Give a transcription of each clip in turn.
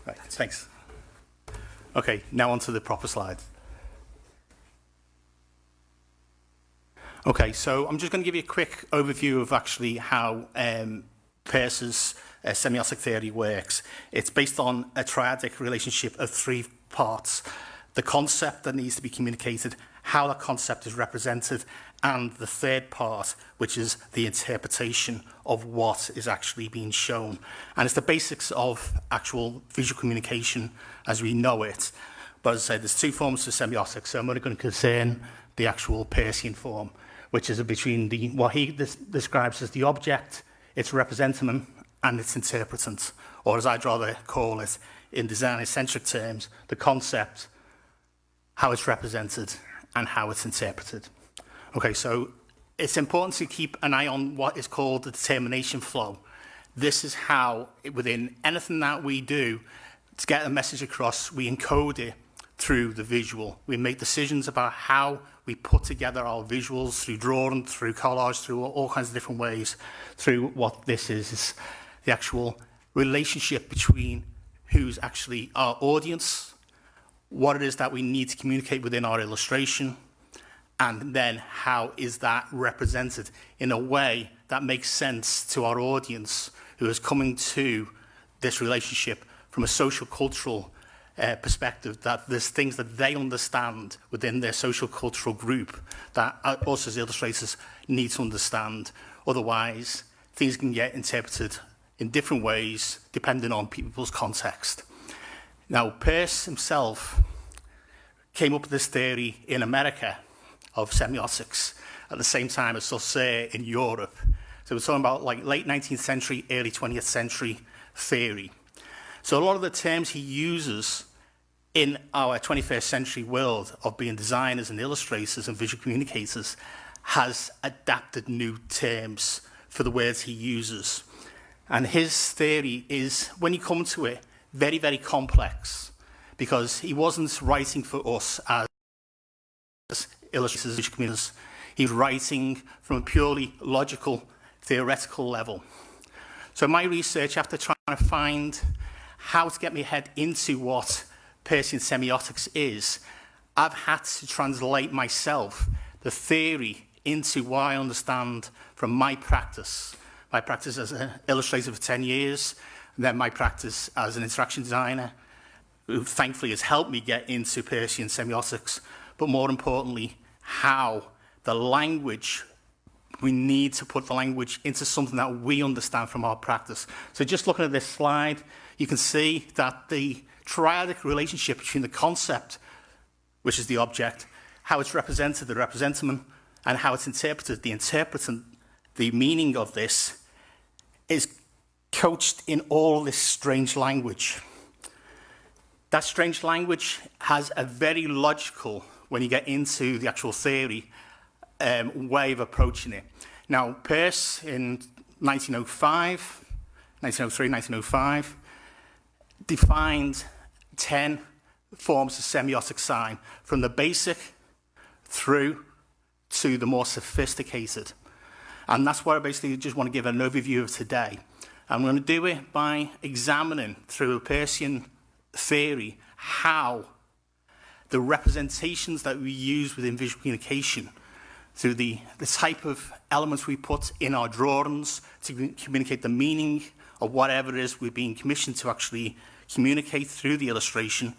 Right, thanks. Okay, now on to the proper slide. Okay, so I'm just going to give you a quick overview of actually how Peirce's semiotic theory works. It's based on a triadic relationship of three parts: the concept that needs to be communicated, how that concept is represented, and the third part, which is the interpretation of what is actually being shown. And it's the basics of actual visual communication as we know it. But as I said, there's two forms of semiotics, so I'm only going to concern the actual Peircean form, which is between what he describes as the object, its representative, and its interpretant, or as I'd rather call it in designer-centric terms, the concept, how it's represented, and how it's interpreted. Okay, so it's important to keep an eye on what is called the determination flow. This is how, within anything that we do, to get a message across, we encode it through the visual. We make decisions about how we put together our visuals through drawing, through collage, through all kinds of different ways, through what this is the actual relationship between who's actually our audience, what it is that we need to communicate within our illustration, and then how is that represented in a way that makes sense to our audience who is coming to this relationship from a social cultural perspective, that there's things that they understand within their social cultural group that us as illustrators need to understand. Otherwise, things can get interpreted in different ways depending on people's context. Now, Peirce himself came up with this theory in America of semiotics at the same time as us in Europe. So we're talking about like late 19th century, early 20th century theory. So a lot of the terms he uses in our 21st century world of being designers and illustrators and visual communicators has adapted new terms for the words he uses. And his theory is, when you come to it, very, very complex, because he wasn't writing for us as illustrators, visual communicators. He's writing from a purely logical, theoretical level. So my research, after trying to find how to get my head into what Peircean semiotics is, I've had to translate myself, the theory, into what I understand from my practice as an illustrator for 10 years, and then my practice as an interaction designer, who thankfully has helped me get into Peircean semiotics, but more importantly, how the language, we need to put the language into something that we understand from our practice. So just looking at this slide, you can see that the triadic relationship between the concept, which is the object, how it's represented, the representative, and how it's interpreted, the interpretant, the meaning of this, is couched in all this strange language. That strange language has a very logical, when you get into the actual theory, way of approaching it. Now, Peirce in 1905, defined 10 forms of semiotic sign, from the basic through to the more sophisticated. And that's what I basically just want to give an overview of today. I'm going to do it by examining through a Peircean theory how the representations that we use within visual communication, through the type of elements we put in our drawings to communicate the meaning of whatever it is we're being commissioned to actually communicate through the illustration,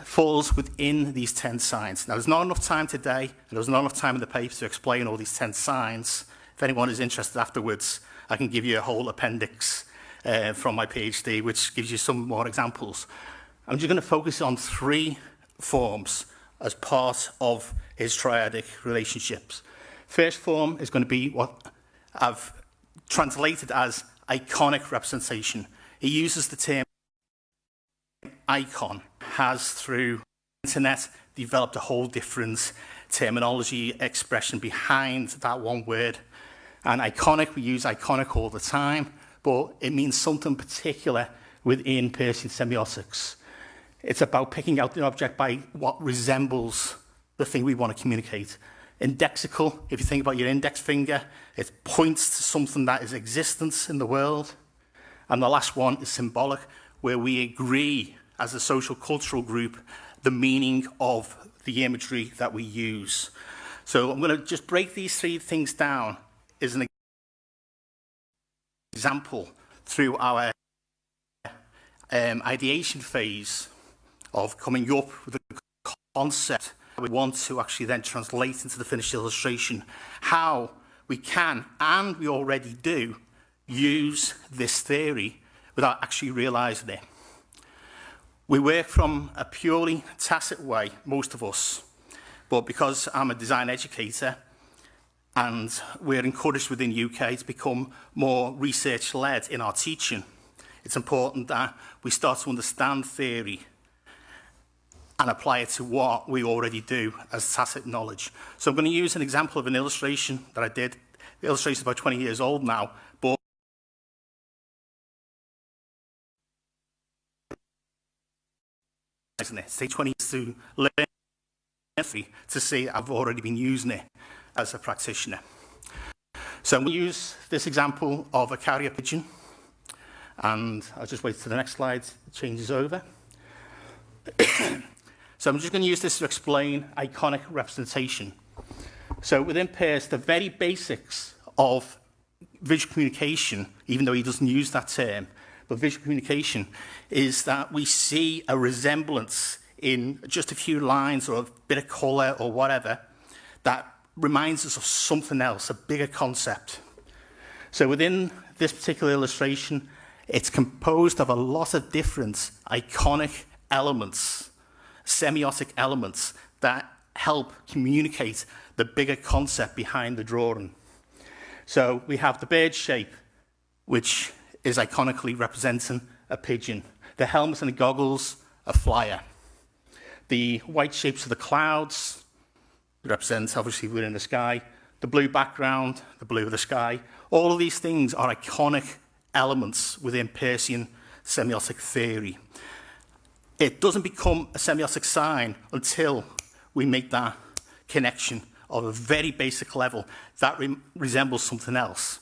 falls within these 10 signs. Now, there's not enough time today, and there's not enough time in the paper to explain all these 10 signs. If anyone is interested afterwards, I can give you a whole appendix from my PhD, which gives you some more examples. I'm just going to focus on 3 forms as part of his triadic relationships. First form is going to be what I've translated as iconic representation. He uses the term icon, has through the internet developed a whole different terminology, expression behind that one word. And iconic, we use iconic all the time, but it means something particular within Peircean semiotics. It's about picking out the object by what resembles the thing we want to communicate. Indexical, if you think about your index finger, it points to something that is existence in the world. And the last one is symbolic, where we agree as a social cultural group the meaning of the imagery that we use. So I'm going to just break these three things down as an example through our ideation phase of coming up with a concept we want to actually then translate into the finished illustration, how we can, and we already do, use this theory without actually realizing it. We work from a purely tacit way, most of us, but because I'm a design educator and we're encouraged within the UK to become more research-led in our teaching, it's important that we start to understand theory and apply it to what we already do as tacit knowledge. So I'm going to use an example of an illustration that I did. The illustration is about 20 years old now, but it takes 20 years to learn to see I've already been using it as a practitioner. So I'm going to use this example of a carrier pigeon, and I'll just wait till the next slide changes over. So I'm just going to use this to explain iconic representation. So within Peirce, the very basics of visual communication, even though he doesn't use that term, but visual communication is that we see a resemblance in just a few lines or a bit of colour or whatever that reminds us of something else, a bigger concept. So within this particular illustration, it's composed of a lot of different iconic elements, semiotic elements that help communicate the bigger concept behind the drawing. So we have the bird shape, which is iconically representing a pigeon. The helmet and the goggles, a flyer. The white shapes of the clouds represent, obviously, we're in the sky. The blue background, the blue of the sky. All of these things are iconic elements within Peircean semiotic theory. It doesn't become a semiotic sign until we make that connection of a very basic level that resembles something else.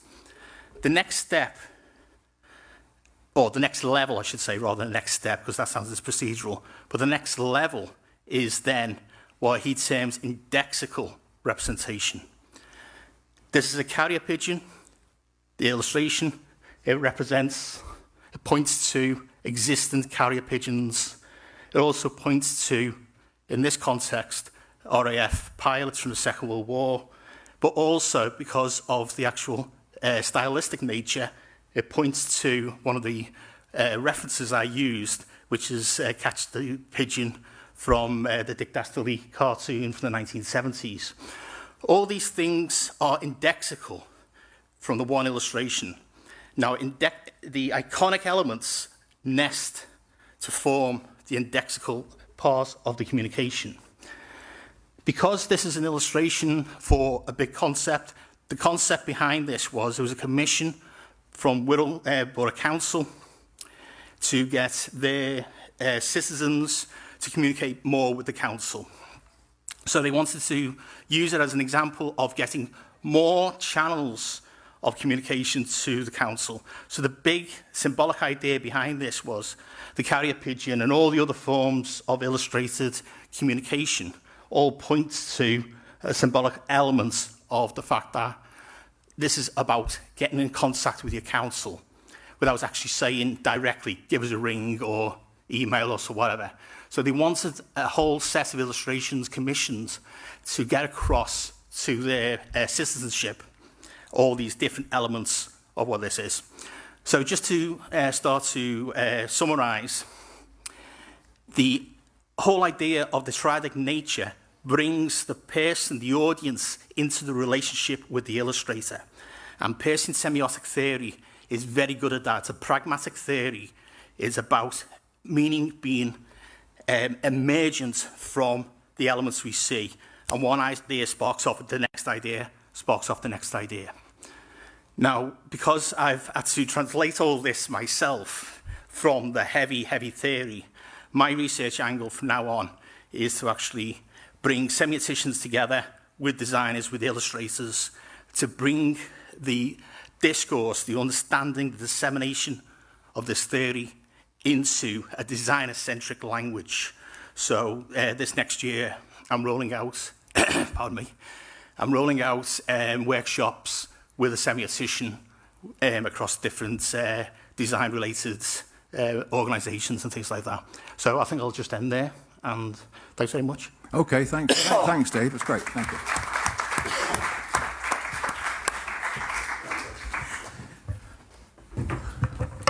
The next step, or the next level, I should say, rather than the next step, because that sounds as procedural, but the next level is then what he terms indexical representation. This is a carrier pigeon. The illustration, it points to existent carrier pigeons. It also points to, in this context, RAF pilots from the Second World War, but also because of the actual stylistic nature, it points to one of the references I used, which is Catch the Pigeon from the Dick Dastardly cartoon from the 1970s. All these things are indexical from the one illustration. Now, the iconic elements nest to form the indexical part of the communication. Because this is an illustration for a big concept, the concept behind this was there was a commission from Wirral Borough Council to get their citizens to communicate more with the council. So they wanted to use it as an example of getting more channels of communication to the council. So the big symbolic idea behind this was the carrier pigeon and all the other forms of illustrated communication all point to symbolic elements of the fact that this is about getting in contact with your council without actually saying directly, give us a ring or email us or whatever. So they wanted a whole set of illustrations commissions to get across to their citizenship all these different elements of what this is. So just to start to summarize, the whole idea of the triadic nature brings the person, the audience, into the relationship with the illustrator. And Peircean semiotic theory is very good at that. A pragmatic theory is about meaning being emergent from the elements we see. And one idea sparks off the next idea, sparks off the next idea. Now, because I've had to translate all this myself from the heavy, heavy theory, my research angle from now on is to actually bring semioticians together with designers, with illustrators, to bring the discourse, the understanding, the dissemination of this theory into a designer-centric language. So this next year, I'm rolling out, pardon me, I'm rolling out workshops with a semiotician across different design-related organisations and things like that. So I think I'll just end there, and thanks very much. Okay, thanks. Thanks, Dave. That's great. Thank you.